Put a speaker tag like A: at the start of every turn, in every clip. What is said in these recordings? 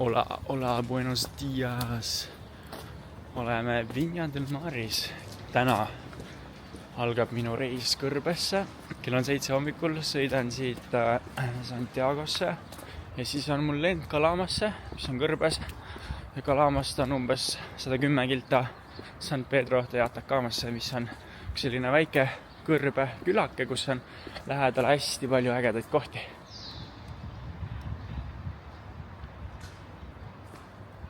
A: Hola, buenos dias. Oleme Viña del Maris. Täna algab minu reis Kõrbesse. Kell on 7 hommikul, sõidan siit Santiagosse ja siis on mul lend Calamasse, mis on Kõrbes. Ja Calamast on umbes 110 kilta San Pedro de Atacamasse, mis on üks selline väike Kõrbe külake, kus on lähedal hästi palju ägedaid kohti.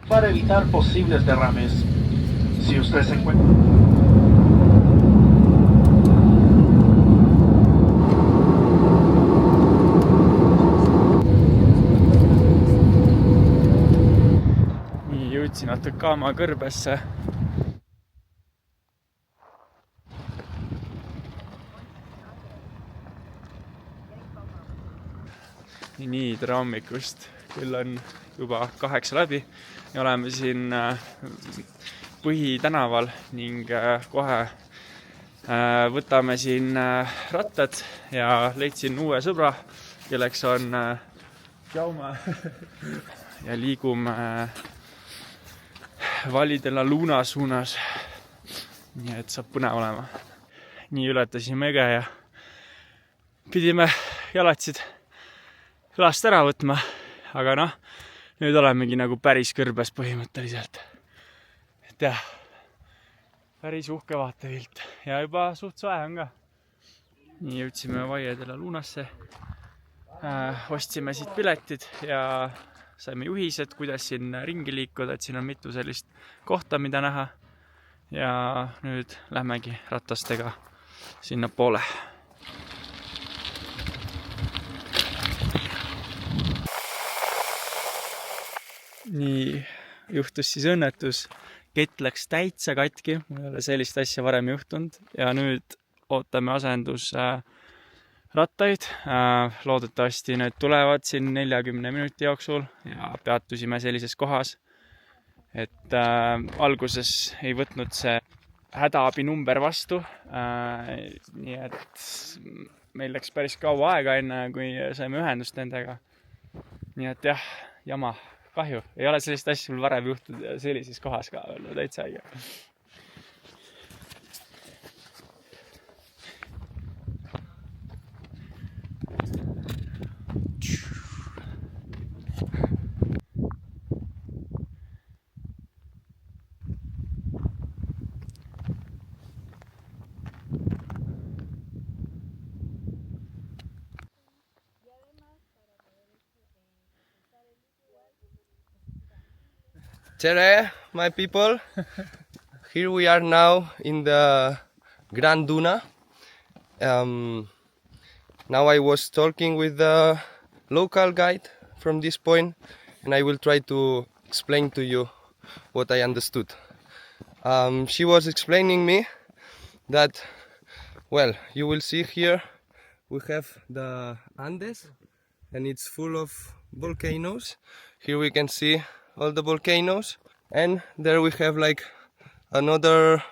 B: Para evitar posibles derrames. Si usted se encuentra...
A: Nii, jõudsin Atacama Kõrbesse. Nii, tere hommikust. Küll on juba 8 läbi ja oleme siin Põhitanával ning kohe võtame siin rattad ja leidsin uue sõbra, kelleks on Jaume ja liigume Valle de la Luna suunas. Nii et saab põnev olema. Nii ületasime Ege ja pidime jalatsid kõlast ära võtma, aga noh, nüüd olemegi nagu päris Kõrbes põhimõtteliselt. Et jah, päris uhke vaatepilt ja juba suht soe on ka. Nii jõudsime Valle de la Lunasse, ostsime siit piletid ja saime juhised, kuidas siin ringi liikuda, et siin on mitu sellist kohta, mida näha. Ja nüüd lähmegi ratastega sinna poole. Nii juhtus siis õnnetus. Kett läks täitsa katki, mul ei ole sellist asja varem juhtunud ja nüüd ootame asendus rattaid. Loodetavasti need tulevad siin 40 minuti jooksul ja peatusime sellises kohas, et alguses ei võtnud see hädaabi number vastu. Nii et meil läks päris kaua aega enne, kui saime ühendust nendega. Nii et jah, jama. Kahju, ei ole sellist asja mul varem juhtunud ja sellises kohas ka olla täitsa äge.
C: Tere, my people. Here we are now in the Gran Duna. Now I was talking with the local guide from this point, and I will try to explain to you what I understood. She was explaining me that, well, you will see here we have the Andes, and it's full of volcanoes. Here we can see all the volcanoes, and there we have like another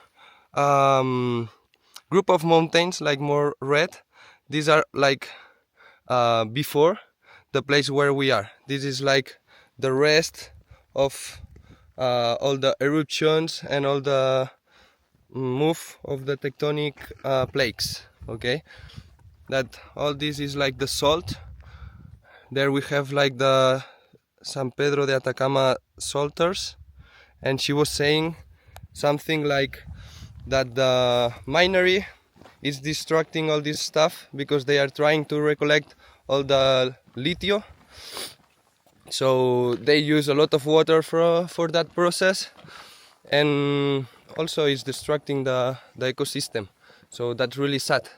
C: group of mountains, like more red. These are like before the place where we are. This is like the rest of all the eruptions and all the move of the tectonic plates. Okay, that all this is like the salt. There we have like the San Pedro de Atacama salters, and she was saying something like that the minery is destructing all this stuff because they are trying to recollect all the lithium. So they use a lot of water for that process, and also is destructing the ecosystem. So that's really sad,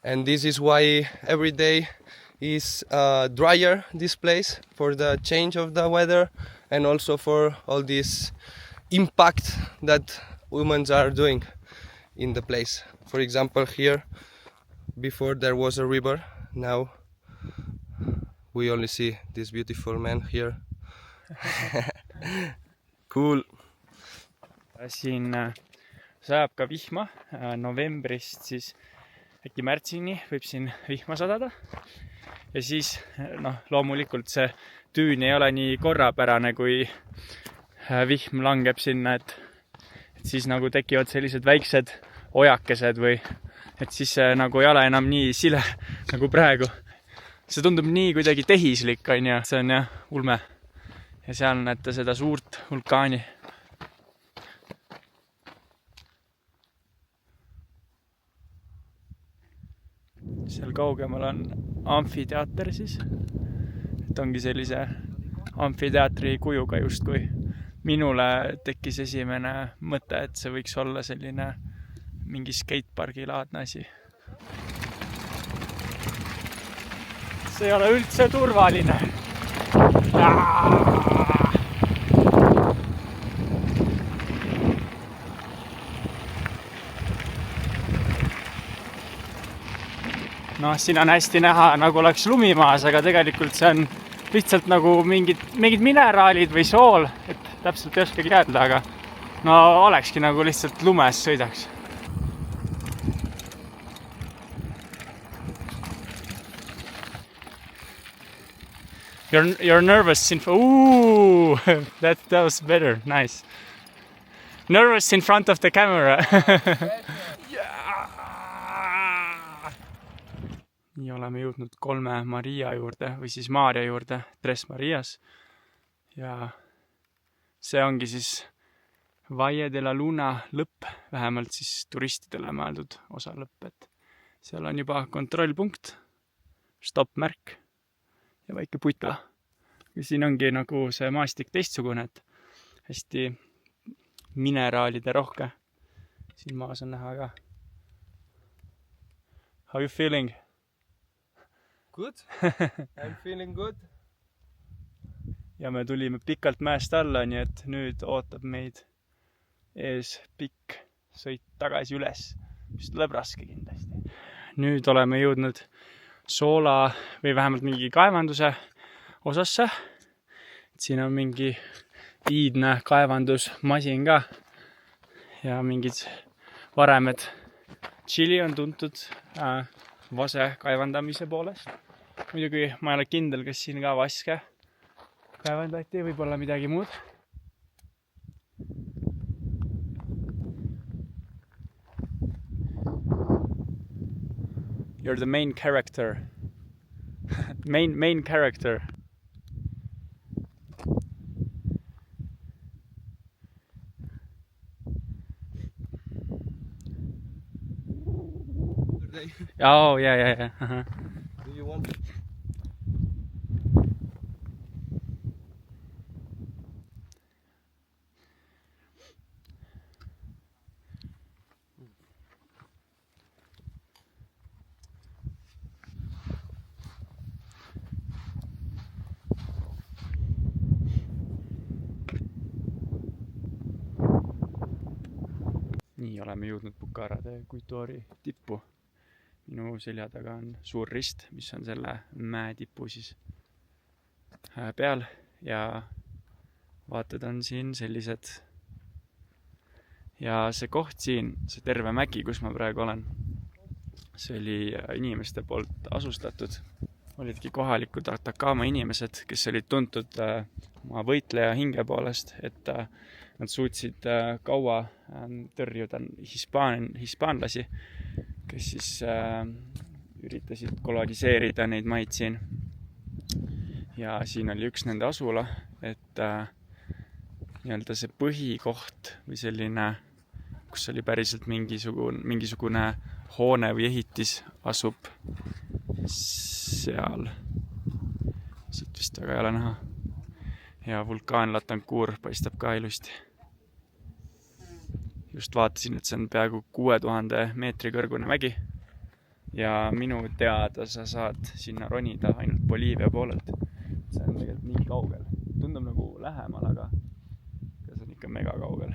C: and this is why every day is drier this place for the change of the weather and also for all this impact that humans are doing in the place. For example, here before there was a river, now we only see this beautiful man here. Cool.
A: Siin sajab ka vihma novembrist siis äkki märtsini võib siin vihma sadada. ja siis loomulikult see tüün ei ole nii korrapärane, kui vihm langeb sinna, et siis nagu tekivad sellised väiksed ojakesed või et siis see nagu ei ole enam nii sile nagu praegu. See tundub nii kuidagi tehislik, on ju, see on jah ulme. Ja seal näete seda suurt vulkaani. Seal kaugemal on amfiteater siis. Et ongi sellise amfiteatri kujuga justkui. Minule tekkis esimene mõte, et see võiks olla selline mingi skatepargi laadne asi. See ei ole üldse turvaline. Siin on hästi näha, nagu oleks lumi maas, aga tegelikult see on lihtsalt nagu mingid mineraalid või sool, et täpselt ei oskagi jääda, aga olekski nagu lihtsalt lumes sõidaks. You're nervous in ooh, that was better, nice. Nervous in front of the camera. Nii oleme jõudnud 3 Maria juurde või siis Maarja juurde, Tres Marias. Ja see ongi siis Valle de la Luna lõpp, vähemalt siis turistidele mõeldud osa lõpp, et seal on juba kontrollpunkt, stopp-märk ja väike putka. Ja siin ongi nagu see maastik teistsugune, et hästi mineraalide rohke. Siin maas on näha ka. How you feeling?
C: Good. I'm feeling good.
A: Ja me tulime pikalt mäest alla, nii et nüüd ootab meid ees pikk sõit tagasi üles, mis tuleb raske kindlasti. Nüüd oleme jõudnud Soola või vähemalt mingi kaevanduse osasse. Siin on mingi iidne kaevandusmasin ka ja mingid varemed. Tšili on tuntud vase kaevandamise poolest. Muidugi ma ei ole kindel, kas siin ka vaske kaevandati, võib-olla midagi muud. You're the main character. main character. Oh, yeah. Uh-huh.
C: Do you want?
A: Nii oleme jõudnud Pucarade Kuituori tippu. Minu selja taga on suur rist, mis on selle mäe tipu siis peal ja vaated on siin sellised. Ja see koht siin, see terve mägi, kus ma praegu olen, see oli inimeste poolt asustatud. Olidki kohalikud Atacama inimesed, kes olid tuntud oma võitleja hinge poolest, et nad suutsid kaua tõrjuda hispaanlasi, kes siis üritasid koloniseerida neid maid siin. Ja siin oli üks nende asula, et nii-öelda see põhikoht või selline, kus oli päriselt mingisugune hoone või ehitis asub seal. Siit vist väga ei ole näha. Ja vulkaan Latacunqúr paistab ka ilusti. Just vaatasin, et see on peaaegu 6000 meetri kõrgune mägi ja minu teada sa saad sinna ronida ainult Boliivia poolelt. See on tegelikult nii kaugel. Tundub nagu lähemal, aga see on ikka mega kaugel.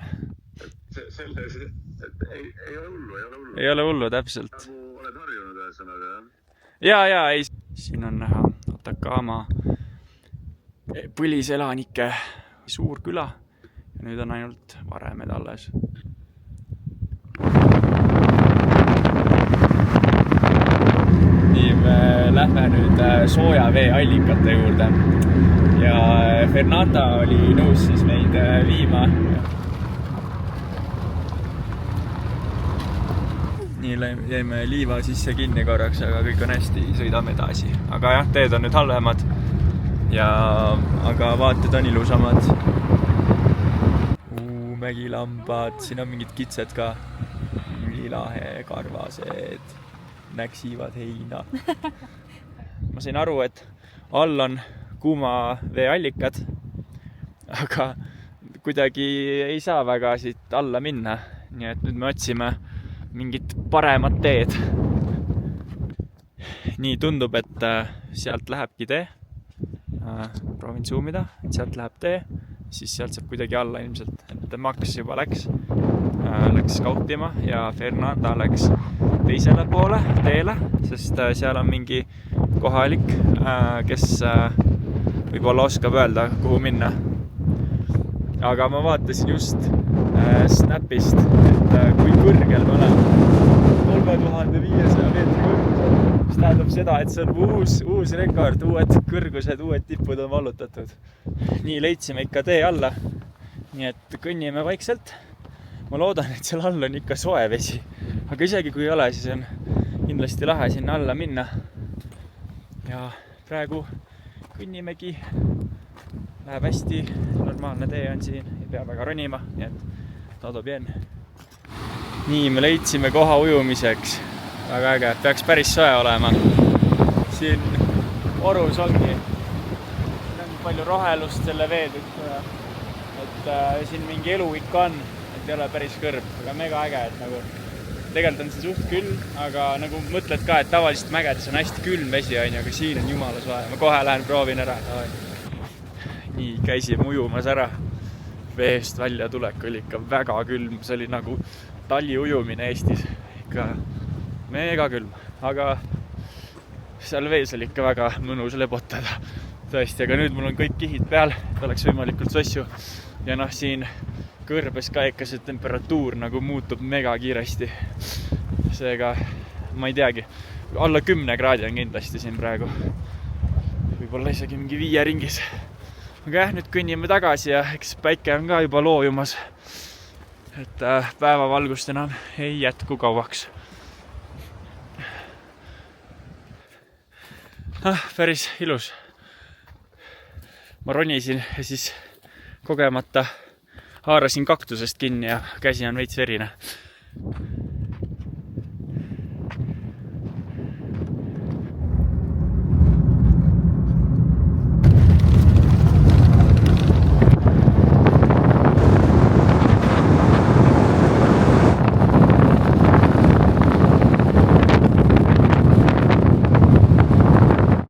D: Selles, et ei ole hullu.
A: Ei ole hullu, täpselt.
D: Nagu oled harjunud ühesõnaga,
A: jah? Ja, ei. Siin on näha Atacama põliselanike suur küla ja nüüd on ainult varemed alles. Nii me lähme nüüd sooja veeallikate juurde ja Fernanda oli nõus siis meid viima. Nii jäime liiva sisse kinni korraks, aga kõik on hästi, sõidame edasi. Aga jah, teed on nüüd halvemad, aga vaated on ilusamad. Mägilambad, siin on mingid kitsed ka. Ülilahe, karvased, näksivad heina. Ma sain aru, et all on kuuma veeallikad, aga kuidagi ei saa väga siit alla minna. Nii et nüüd me otsime mingit paremat teed. Nii tundub, et sealt lähebki tee. Proovin zoomida, et sealt läheb tee. Siis sealt saab kuidagi alla ilmselt, et Max juba läks skautima ja Fernanda läks teisele poole teele, sest seal on mingi kohalik, kes võib-olla oskab öelda, kuhu minna. Aga ma vaatasin just Snapist, et kui kõrgel me oleme 3500 meetri kõrgusel, mis tähendab seda, et see on uus rekord, uued kõrgused, uued tipud on vallutatud. Nii leidsime ikka tee alla, nii et kõnnime vaikselt. Ma loodan, et seal all on ikka soe vesi, aga isegi kui ei ole, siis on kindlasti lahe sinna alla minna. Ja praegu kõnnimegi, läheb hästi, normaalne tee on siin, ei pea väga ronima, nii et todo bien. Nii, me leidsime koha ujumiseks, väga äge, peaks päris soe olema. Siin orus ongi palju rohelust selle veetükku ja et siin mingi elu ikka on, et ei ole päris kõrb, aga mega äge, et nagu tegelikult on see suht külm, aga nagu mõtled ka, et tavaliselt mägedes on hästi külm vesi, aga siin on jumala soe. Ma kohe lähen proovin ära. Nii, käisime ujumas ära. Veest välja tulek oli ikka väga külm, see oli nagu tali ujumine Eestis. Ikka mega külm, aga seal vees oli ikka väga mõnus lebotada. Tõesti, aga nüüd mul on kõik kihid peal, et oleks võimalikult sossu. Ja siin kõrbes ka ikka see temperatuur nagu muutub mega kiiresti. Seega, ma ei teagi, alla 10 kraadi on kindlasti siin praegu. Võib-olla isegi mingi 5 ringis. Aga jah, nüüd kõnnime tagasi ja eks päike on ka juba loojumas. Et päevavalgust enam ei jätku kauaks. Päris ilus. Ma ronisin ja siis kogemata haarasin kaktusest kinni ja käsi on veits verine.